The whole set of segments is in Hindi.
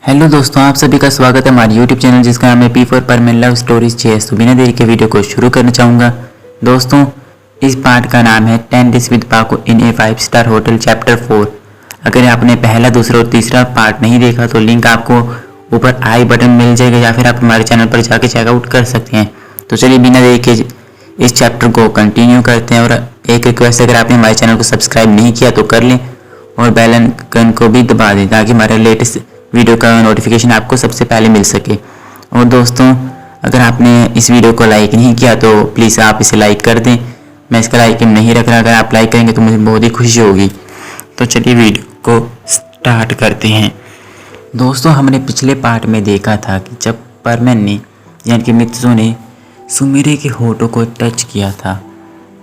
हेलो दोस्तों, आप सभी का स्वागत है हमारे यूट्यूब चैनल जिसका नाम है P4 परमेन लव स्टोरीज चेस। तो बिना देरी के वीडियो को शुरू करना चाहूँगा। दोस्तों, इस पार्ट का नाम है 10 डेज विद पाको इन ए 5 स्टार होटल चैप्टर 4। अगर आपने पहला, दूसरा और तीसरा पार्ट नहीं देखा तो लिंक आपको ऊपर आई बटन मिल जाएगा या फिर आप हमारे चैनल पर जाके चेकआउट कर सकते हैं। तो चलिए बिना देरी के इस चैप्टर को कंटिन्यू करते हैं। और एक रिक्वेस्ट, अगर आपने हमारे चैनल को सब्सक्राइब नहीं किया तो कर लें और बेल आइकन को भी दबा दें ताकि हमारे लेटेस्ट वीडियो का नोटिफिकेशन आपको सबसे पहले मिल सके। और दोस्तों, अगर आपने इस वीडियो को लाइक नहीं किया तो प्लीज़ आप इसे लाइक कर दें। मैं इसका लाइक नहीं रख रहा, अगर आप लाइक करेंगे तो मुझे बहुत ही खुशी होगी। तो चलिए वीडियो को स्टार्ट करते हैं। दोस्तों, हमने पिछले पार्ट में देखा था कि जब परमेन ने यानी कि मित्सु ने सुमिरे के होठों को टच किया था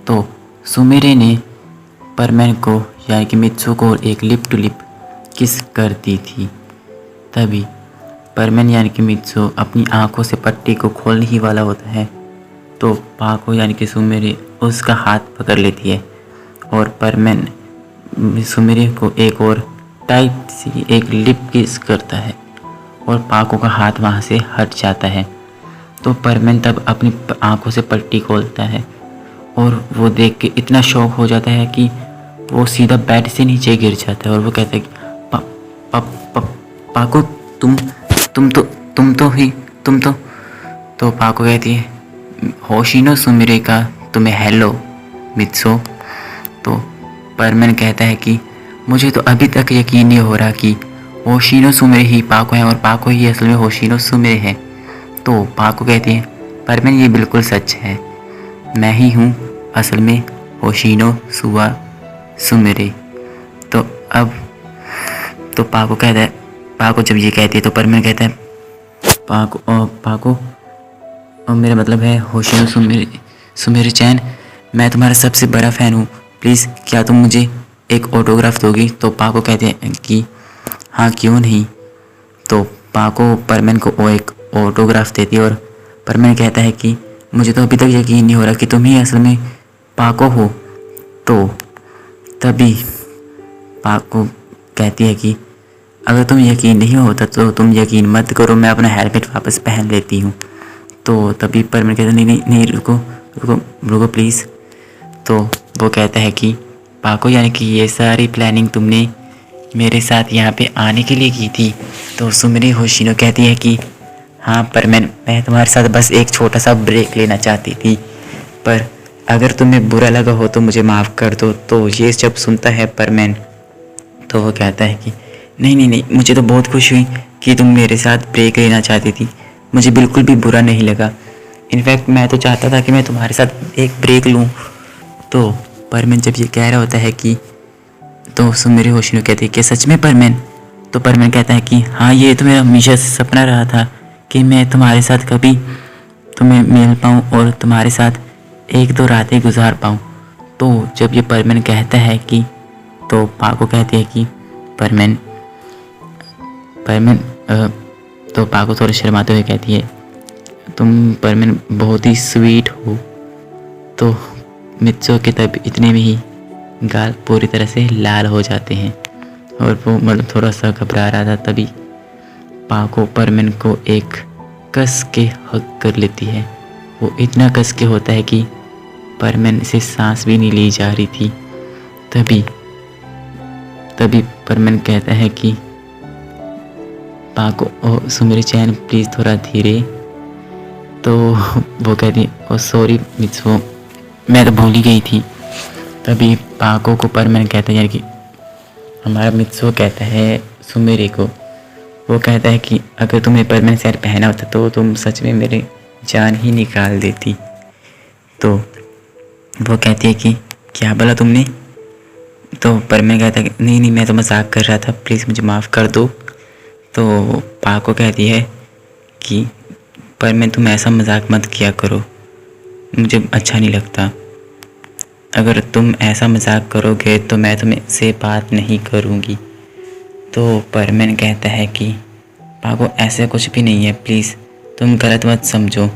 तो सुमिरे ने परमेन को यानी कि मित्सु को एक लिप टू लिप किस कर दी थी। तभी परमेन यानी कि मित्सु अपनी आंखों से पट्टी को खोलने ही वाला होता है तो पाको यानी कि सुमिरे उसका हाथ पकड़ लेती है और परमेन सुमिरे को एक और टाइट सी एक लिप किस करता है और पाको का हाथ वहाँ से हट जाता है। तो परमेन तब अपनी आंखों से पट्टी खोलता है और वो देख के इतना शॉक हो जाता है कि वो सीधा बेड से नीचे गिर जाता है और वो कहता है कि पाको तुम तो पाको कहती है होशिनो सुमिरे का तुम्हें हेलो मित्सो। तो परमेन कहता है कि मुझे तो अभी तक यकीन नहीं हो रहा कि होशिनो सुमिरे ही पाको है और पाको ही असल में होशिनो सुमिरे है। तो पाको कहती है परमेन ये बिल्कुल सच है, मैं ही हूँ असल में होशिनो सुआ सुमिरे। तो अब तो पाको कहता है, पाको जब ये कहती है तो परमेन कहता है पाको मेरा मतलब है होशिनो सुमिरे चैन, मैं तुम्हारा सबसे बड़ा फ़ैन हूँ, प्लीज़ क्या तुम मुझे एक ऑटोग्राफ दोगी। तो पाको कहते हैं कि हाँ क्यों नहीं। तो पाको परमेन को वो एक ऑटोग्राफ देती है और परमेन कहता है कि मुझे तो अभी तक यकीन नहीं हो रहा कि तुम ही असल में पाको हो। तो तभी पाको कहती है कि अगर तुम यकीन नहीं होता तो तुम यकीन मत करो, मैं अपना हेलमेट वापस पहन लेती हूँ। तो तभी परमेन कहता है नहीं रुको प्लीज़। तो वो कहता है कि पाको यानी कि ये सारी प्लानिंग तुमने मेरे साथ यहाँ पे आने के लिए की थी। तो सुमिरे होशिनो कहती है कि हाँ परमेन, मैं तुम्हारे साथ बस एक छोटा सा ब्रेक लेना चाहती थी, पर अगर तुम्हें बुरा लगा हो तो मुझे माफ़ कर दो। तो ये जब सुनता है परमेन तो वो कहता है कि नहीं, मुझे तो बहुत खुशी हुई कि तुम मेरे साथ ब्रेक लेना चाहती थी, मुझे बिल्कुल भी बुरा नहीं लगा। इनफैक्ट मैं तो चाहता था कि मैं तुम्हारे साथ एक ब्रेक लूँ। तो परमेन जब ये कह रहा होता है कि तो सुमिरे होशिनो कहती है कि सच में परमेन। तो परमेन कहता है कि हाँ ये तो मेरा हमेशा से सपना रहा था कि मैं तुम्हारे साथ कभी तुम्हें मिल पाऊँ और तुम्हारे साथ एक दो रातें गुजार पाऊँ। तो जब ये परमेन कहता है कि तो पाको कहती है कि परमेन तो पाको थोड़ा शर्माते हुए कहती है तुम परमेन बहुत ही स्वीट हो। तो मित्सो के तब इतने में ही गाल पूरी तरह से लाल हो जाते हैं और वो मतलब थोड़ा सा घबरा रहा था। तभी पाको परमेन को एक कस के हक कर लेती है। वो इतना कस के होता है कि परमेन से सांस भी नहीं ली जा रही थी। तभी परमेन कहता है कि पाको सुमिरे चैन प्लीज़ थोड़ा धीरे। तो वो कहती है ओ सॉरी मित्सु, मैं तो भूल ही गई थी। तभी पाको को परमेन कहता है यानी कि हमारा मित्सु कहता है सुमिरे को, वो कहता है कि अगर तुम्हें परमेन सैर पहना होता तो तुम सच में मेरे जान ही निकाल देती। तो वो कहती है कि क्या बोला तुमने। तो परमेन कहता है कि नहीं मैं तो मजाक कर रहा था, प्लीज़ मुझे माफ़ कर दो। तो पाको कहती है कि परमेन तुम ऐसा मजाक मत किया करो, मुझे अच्छा नहीं लगता। अगर तुम ऐसा मजाक करोगे तो मैं तुमसे बात नहीं करूँगी। तो परमेन कहता है कि पाको ऐसे कुछ भी नहीं है, प्लीज़ तुम गलत मत समझो।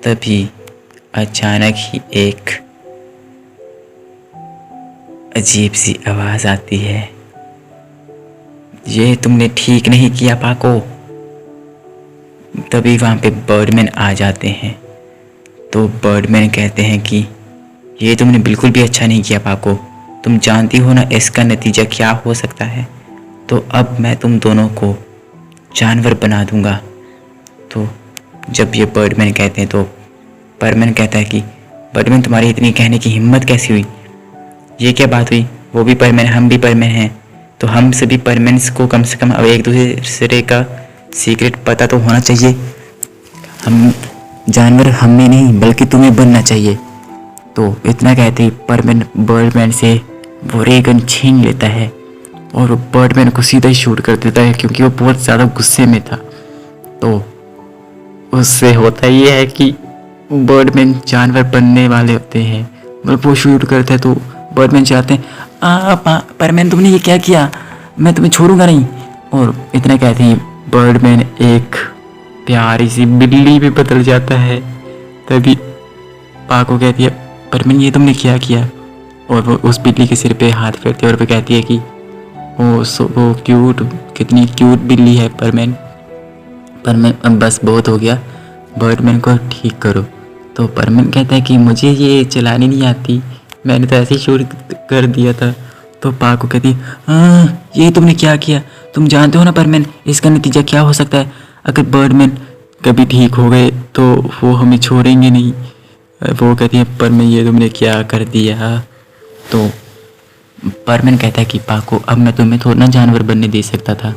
तभी अचानक ही एक अजीब सी आवाज़ आती है ये तुमने ठीक नहीं किया पाको। तभी वहाँ पे बर्डमैन आ जाते हैं। तो बर्डमैन कहते हैं कि ये तुमने बिल्कुल भी अच्छा नहीं किया पाको, तुम जानती हो ना इसका नतीजा क्या हो सकता है। तो अब मैं तुम दोनों को जानवर बना दूंगा। तो जब ये बर्डमैन कहते हैं तो बर्डमैन कहता है कि बर्डमैन तुम्हारी इतनी कहने की हिम्मत कैसी हुई, ये क्या बात हुई, वो भी परमैन हम भी परमैन हैं, तो हम सभी परमैन्स को कम से कम अब एक दूसरे का सीक्रेट पता तो होना चाहिए। हम जानवर हमें नहीं बल्कि तुम्हें बनना चाहिए। तो इतना कहते ही परमैन बर्डमैन से वो रे गन छीन लेता है और वो बर्डमैन को सीधा ही शूट कर देता है क्योंकि वो बहुत ज़्यादा गुस्से में था। तो उससे होता ये है कि बर्डमैन जानवर बनने वाले होते हैं, मतलब वो शूट करते हैं। तो बर्डमैन चाहते हैं परमैन तुमने ये क्या किया, मैं तुम्हें छोड़ूंगा नहीं। और इतना कहते हैं बर्डमैन एक प्यारी सी बिल्ली में बदल जाता है। तभी पाको कहती है परमैन ये तुमने क्या किया, और वो उस बिल्ली के सिर पे हाथ फेरती है और वो कहती है कि वो क्यूट, कितनी क्यूट बिल्ली है परमैन। परमैन बस बहुत हो गया, बर्डमैन को ठीक करो। तो परमैन कहता है कि मुझे ये चलानी नहीं आती, मैंने तो ऐसे ही शूट कर दिया था। तो पाको कहती है हाँ ये तुमने क्या किया, तुम जानते हो ना परमैन इसका नतीजा क्या हो सकता है। अगर बर्डमैन कभी ठीक हो गए तो वो हमें छोड़ेंगे नहीं। वो कहती है परमैन ये तुमने क्या कर दिया। तो परमैन कहता है कि पाको अब मैं तुम्हें थोड़ा ना जानवर बनने दे सकता था।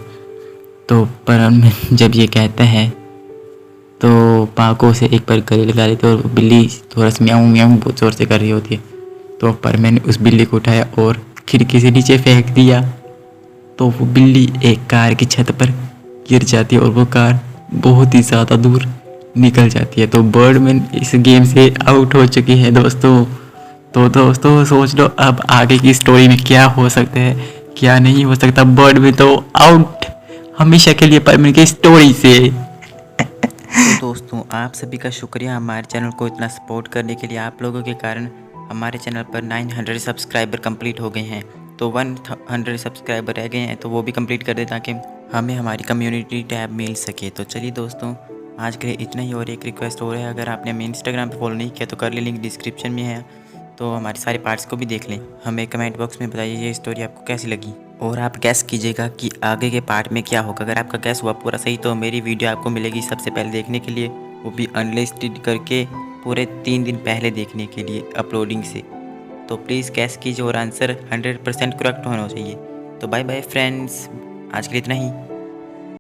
तो परमैन जब ये कहता है तो पाको से एक बार गले लगा लेते और बिल्ली थोड़ा सा म्याऊं म्याऊं बहुत ज़ोर से कर रही होती है। तो परमैन ने उस बिल्ली को उठाया और खिड़की से नीचे फेंक दिया। तो वो बिल्ली एक कार की छत पर गिर जाती है और वो कार बहुत ही ज़्यादा दूर निकल जाती है। तो बर्डमैन इस गेम से आउट हो चुकी है दोस्तों। तो दोस्तों सोच लो अब आगे की स्टोरी में क्या हो सकता है, क्या नहीं हो सकता। बर्डमैन तो आउट हमेशा के लिए परमैन की स्टोरी से। तो दोस्तों आप सभी का शुक्रिया हमारे चैनल को इतना सपोर्ट करने के लिए। आप लोगों के कारण हमारे चैनल पर 900 सब्सक्राइबर कंप्लीट हो गए हैं। तो 100 सब्सक्राइबर रह गए हैं तो वो भी कंप्लीट कर दें ताकि हमें हमारी कम्युनिटी टैब मिल सके। तो चलिए दोस्तों आज के लिए इतना ही। और एक रिक्वेस्ट हो रहा है, अगर आपने हमें इंस्टाग्राम पर फॉलो नहीं किया तो कर ले, लिंक डिस्क्रिप्शन में है। तो हमारे सारे पार्ट्स को भी देख लें। हमें कमेंट बॉक्स में बताइए ये स्टोरी आपको कैसी लगी और आप गैस कीजिएगा कि आगे के पार्ट में क्या होगा। अगर आपका गैस हुआ पूरा सही तो मेरी वीडियो आपको मिलेगी सबसे पहले देखने के लिए, वो भी अनलिस्टेड करके पूरे 3 दिन पहले देखने के लिए अपलोडिंग से। तो प्लीज़ गैस कीजिए और आंसर 100% करेक्ट होना चाहिए। तो बाय बाय फ्रेंड्स, आज के लिए इतना ही।